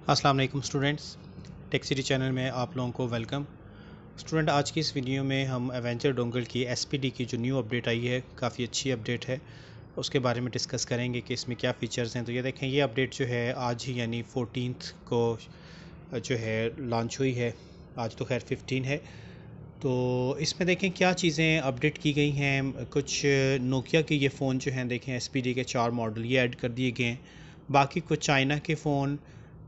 अस्सलाम वालेकुम students, tech city channel में आप लोगों को वेलकम। स्टूडेंट, आज की इस वीडियो में हम एवेंचर डोंगल की एसपीडी की जो न्यू अपडेट आई है, काफ़ी अच्छी अपडेट है, उसके बारे में डिस्कस करेंगे कि इसमें क्या फ़ीचर्स हैं। तो ये देखें, ये अपडेट जो है आज ही यानी 14 को जो है लॉन्च हुई है। आज तो खैर 15 है। तो इसमें देखें क्या चीज़ें अपडेट की गई हैं। कुछ नोकिया के ये फ़ोन जो हैं देखें, एसपीडी के 4 मॉडल ये ऐड कर दिए गए हैं। बाकी कुछ चाइना के फ़ोन,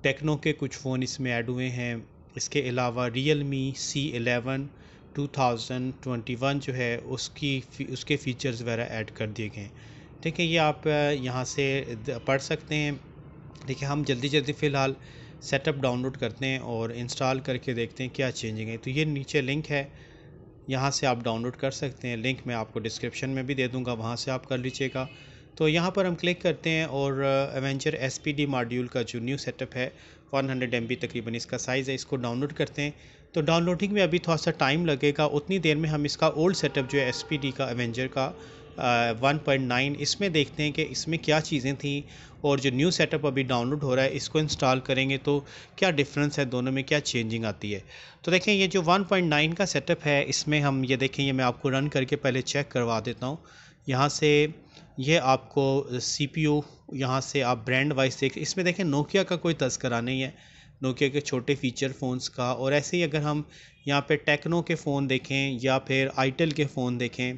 टेक्नो के कुछ फ़ोन इसमें ऐड हुए हैं। इसके अलावा रियलमी C11 2021 जो है उसके फ़ीचर्स वगैरह ऐड कर दिए गए हैं। ठीक है, ये आप यहाँ से पढ़ सकते हैं। देखिए, हम जल्दी जल्दी फ़िलहाल सेटअप डाउनलोड करते हैं और इंस्टॉल करके देखते हैं क्या चेंजिंग है। तो ये नीचे लिंक है, यहाँ से आप डाउनलोड कर सकते हैं। लिंक मैं आपको डिस्क्रिप्शन में भी दे दूँगा, वहाँ से आप कर लीजिएगा। तो यहाँ पर हम क्लिक करते हैं और एवेंचर एसपीडी मॉड्यूल का जो न्यू सेटअप है 100 MB तकरीबन इसका साइज़ है, इसको डाउनलोड करते हैं। तो डाउनलोडिंग में अभी थोड़ा सा टाइम लगेगा, उतनी देर में हम इसका ओल्ड सेटअप जो है एसपीडी का एवेंजर का 1.9 इसमें देखते हैं कि इसमें क्या चीज़ें थी और जो न्यू सेटअप अभी डाउनलोड हो रहा है इसको इंस्टॉल करेंगे तो क्या डिफरेंस है, दोनों में क्या चेंजिंग आती है। तो देखें, ये जो 1.9 का सेटअप है इसमें हम ये देखें, ये मैं आपको रन करके पहले चेक करवा देता हूँ। यहाँ से ये आपको CPU, यहाँ से आप ब्रांड वाइज देख, इसमें देखें नोकिया का कोई तस्करा नहीं है, नोकिया के छोटे फीचर फ़ोन्स का। और ऐसे ही अगर हम यहाँ पे टेक्नो के फ़ोन देखें या फिर आईटेल के फ़ोन देखें,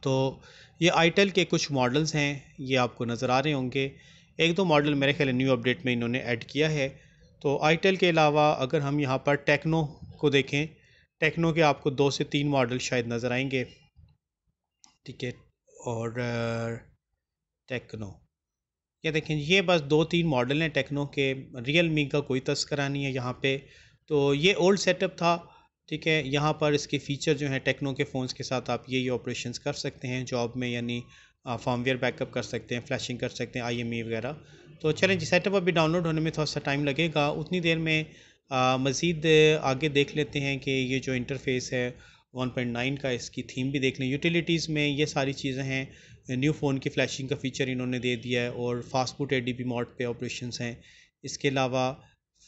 तो ये आईटेल के कुछ मॉडल्स हैं, ये आपको नज़र आ रहे होंगे। एक दो मॉडल मेरे ख्याल न्यू अपडेट में इन्होंने ऐड किया है। तो आईटेल के अलावा अगर हम यहाँ पर टेक्नो को देखें, टेक्नो के आपको 2 से 3 मॉडल शायद नज़र आएंगे। ठीक है, और टेक्नो, ये देखें, ये बस 2-3 मॉडल हैं टेक्नो के। रियलमी का कोई तस्करा नहीं है यहाँ पे। तो ये ओल्ड सेटअप था। ठीक है, यहाँ पर इसके फ़ीचर जो हैं टेक्नो के फ़ोन्स के साथ आप ये ऑपरेशंस कर सकते हैं जॉब में, यानी फर्मवेयर बैकअप कर सकते हैं, फ्लैशिंग कर सकते हैं, IME वगैरह। तो चलें जी, सेटअप अभी डाउनलोड होने में थोड़ा सा टाइम लगेगा, उतनी देर में मज़ीद आगे देख लेते हैं कि ये जो इंटरफेस है 1.9 का, इसकी थीम भी देख लें। यूटिलिटीज़ में ये सारी चीज़ें हैं। न्यू फ़ोन की फ्लैशिंग का फ़ीचर इन्होंने दे दिया है और फास्ट बूट ADB मोड पे ऑपरेशंस हैं। इसके अलावा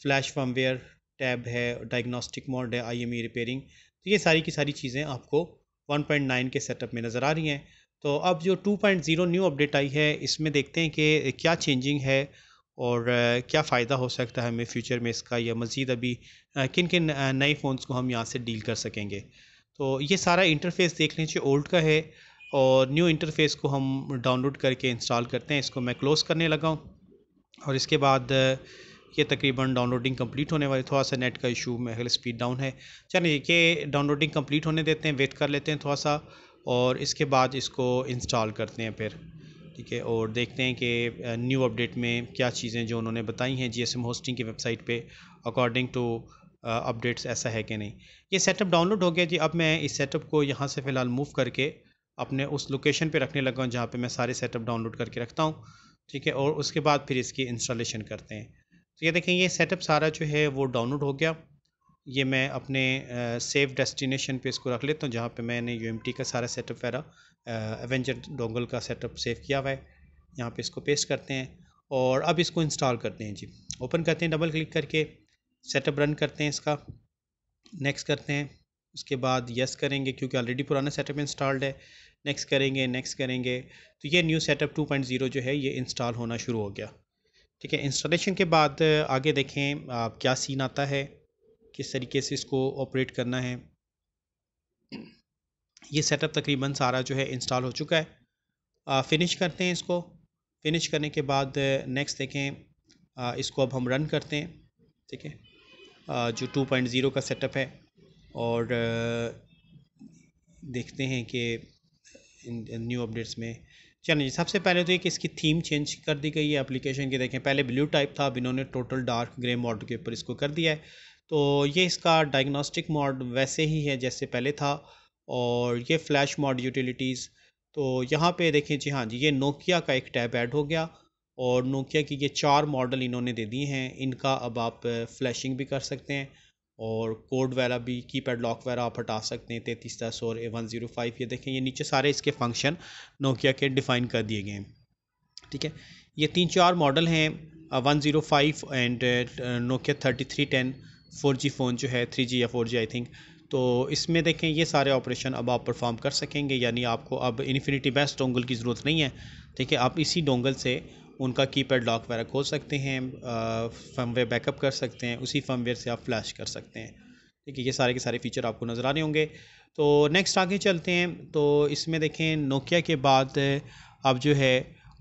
फ्लैश फर्मवेयर टैब है, डायग्नोस्टिक मोड है, IME रिपेयरिंग। तो ये सारी की सारी चीज़ें आपको 1.9 के सेटअप में नज़र आ रही हैं। तो अब जो 2.0 न्यू अपडेट आई है इसमें देखते हैं कि क्या चेंजिंग है और क्या फ़ायदा हो सकता है हमें फ्यूचर में इसका, या मज़ीद अभी किन किन नए फ़ोन्स को हम यहाँ से डील कर सकेंगे। तो ये सारा इंटरफेस देख लीजिए, ओल्ड का है और न्यू इंटरफेस को हम डाउनलोड करके इंस्टॉल करते हैं। इसको मैं क्लोज़ करने लगा हूँ और इसके बाद ये तकरीबन डाउनलोडिंग कंप्लीट होने वाली, थोड़ा सा नेट का इशू में स्पीड डाउन है। चलिए, ये डाउनलोडिंग कंप्लीट होने देते हैं, वेट कर लेते हैं थोड़ा सा और इसके बाद इसको इंस्टॉल करते हैं फिर। ठीक है, और देखते हैं कि न्यू अपडेट में क्या चीज़ें जो उन्होंने बताई हैं GSM होस्टिंग की वेबसाइट पे, अकॉर्डिंग टू अपडेट्स ऐसा है कि नहीं। ये सेटअप डाउनलोड हो गया जी। अब मैं इस सेटअप को यहाँ से फ़िलहाल मूव करके अपने उस लोकेशन पे रखने लगा हूँ जहाँ पे मैं सारे सेटअप डाउनलोड करके रखता हूँ। ठीक है, और उसके बाद फिर इसकी इंस्टॉलेशन करते हैं। तो ये देखें, ये सेटअप सारा जो है वो डाउनलोड हो गया। ये मैं अपने सेव डेस्टिनेशन पे इसको रख लेता हूँ जहाँ पे मैंने UMT का सारा सेटअप वगैरह एवेंजर डोंगल का सेटअप सेव किया हुआ है। यहाँ पे इसको पेस्ट करते हैं और अब इसको इंस्टॉल करते हैं जी। ओपन करते हैं डबल क्लिक करके, सेटअप रन करते हैं इसका, नेक्स्ट करते हैं। उसके बाद यस करेंगे क्योंकि ऑलरेडी पुराना सेटअप इंस्टॉल्ड है। नेक्स्ट करेंगे, नेक्स्ट करेंगे। तो ये न्यू सेटअप 2.0 जो है ये इंस्टॉल होना शुरू हो गया। ठीक है, इंस्टॉलेशन के बाद आगे देखें क्या सीन आता है, किस तरीके से इसको ऑपरेट करना है। ये सेटअप तकरीबन सारा जो है इंस्टॉल हो चुका है। फिनिश करते हैं इसको। फिनिश करने के बाद नेक्स्ट देखें, इसको अब हम रन करते हैं। ठीक है, जो 2.0 का सेटअप है और देखते हैं कि इन न्यू अपडेट्स में। चलिए, सबसे पहले तो एक इसकी थीम चेंज कर दी गई है एप्लीकेशन की। देखें, पहले ब्लू टाइप था, अब इन्होंने टोटल डार्क ग्रे मोड के ऊपर इसको कर दिया है। तो ये इसका डायग्नोस्टिक मोड वैसे ही है जैसे पहले था और ये फ्लैश मोड यूटिलिटीज़। तो यहाँ पे देखें जी, हाँ जी, ये नोकिया का एक टैब ऐड हो गया और नोकिया की ये 4 मॉडल इन्होंने दे दिए हैं। इनका अब आप फ्लैशिंग भी कर सकते हैं और कोड वगैरह भी, कीपैड लॉक वगैरह आप हटा सकते हैं 3310 और 105। ये देखें, ये नीचे सारे इसके फंक्शन नोकिया के डिफ़ाइन कर दिए गए हैं। ठीक है, ये 3-4 मॉडल हैं 105 एंड नोकिया 3310 4G फ़ोन जो है 3G या 4G आई थिंक। तो इसमें देखें ये सारे ऑपरेशन अब आप परफॉर्म कर सकेंगे, यानी आपको अब इन्फिनिटी बेस्ट डोंगल की ज़रूरत नहीं है। ठीक है, आप इसी डोंगल से उनका कीपैड लॉक वगैरह खोल सकते हैं, फर्मवेयर बैकअप कर सकते हैं, उसी फर्मवेयर से आप फ्लैश कर सकते हैं। ठीक है, ये सारे के सारे फ़ीचर आपको नज़र आ रहे होंगे। तो नेक्स्ट आगे चलते हैं। तो इसमें देखें नोकिया के बाद अब जो है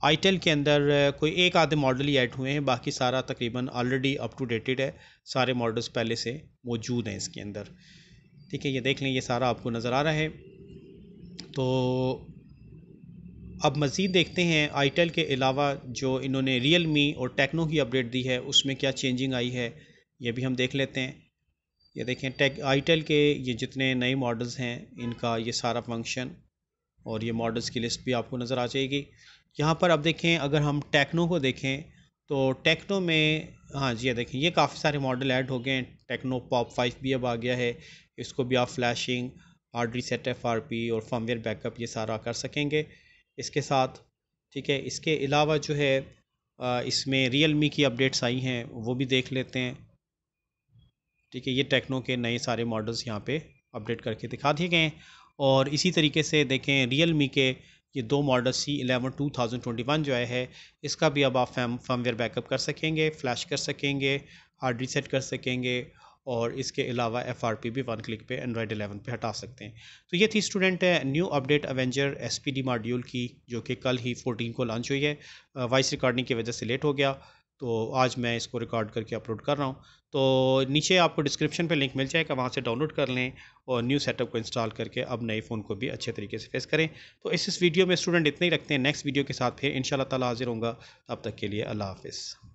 आईटेल के अंदर कोई एक आधे मॉडल ही ऐड हुए हैं, बाकी सारा तकरीबन ऑलरेडी अप टू डेटेड है, सारे मॉडल्स पहले से मौजूद हैं इसके अंदर। ठीक है, ये देख लें, ये सारा आपको नज़र आ रहा है। तो अब मज़ीद देखते हैं आईटेल के अलावा जो इन्होंने रियलमी और टेक्नो की अपडेट दी है उसमें क्या चेंजिंग आई है, ये भी हम देख लेते हैं। ये देखें आईटेल के ये जितने नए मॉडल्स हैं इनका ये सारा फंक्शन और ये मॉडल्स की लिस्ट भी आपको नज़र आ जाएगी यहाँ पर। अब देखें अगर हम टेक्नो को देखें तो टेक्नो में हाँ जी, ये देखें ये काफ़ी सारे मॉडल ऐड हो गए हैं। टेक्नो पॉप 5 भी अब आ गया है, इसको भी आप फ्लैशिंग, हार्ड रीसेट, FRP और फर्मवेयर बैकअप ये सारा कर सकेंगे इसके साथ। ठीक है, इसके अलावा जो है इसमें रियलमी की अपडेट्स आई हैं, वो भी देख लेते हैं। ठीक है, ये टेक्नो के नए सारे मॉडल्स यहाँ पे अपडेट करके दिखा दिए गए हैं। और इसी तरीके से देखें रियलमी के ये दो मॉडल C11 2021 जो है इसका भी अब आप फर्मवेयर बैकअप कर सकेंगे, फ्लैश कर सकेंगे, हार्ड रीसेट कर सकेंगे और इसके अलावा FRP भी 1 क्लिक पे एंड्रॉयड 11 पे हटा सकते हैं। तो ये थी student new update Avenger SPD module की, जो कि कल ही 14 को लॉन्च हुई है। वॉइस रिकॉर्डिंग की वजह से लेट हो गया, तो आज मैं इसको रिकॉर्ड करके अपलोड कर रहा हूँ। तो नीचे आपको डिस्क्रिप्शन पे लिंक मिल जाएगा, वहाँ से डाउनलोड कर लें और न्यू सेटअप को इंस्टॉल करके अब नए फ़ोन को भी अच्छे तरीके से फेस करें। तो इस वीडियो में स्टूडेंट इतना ही रखते हैं, नेक्स्ट वीडियो के साथ फिर इंशाल्लाह ताला हाजिर होऊंगा। तब तक के लिए अल्लाह हाफ़िज़।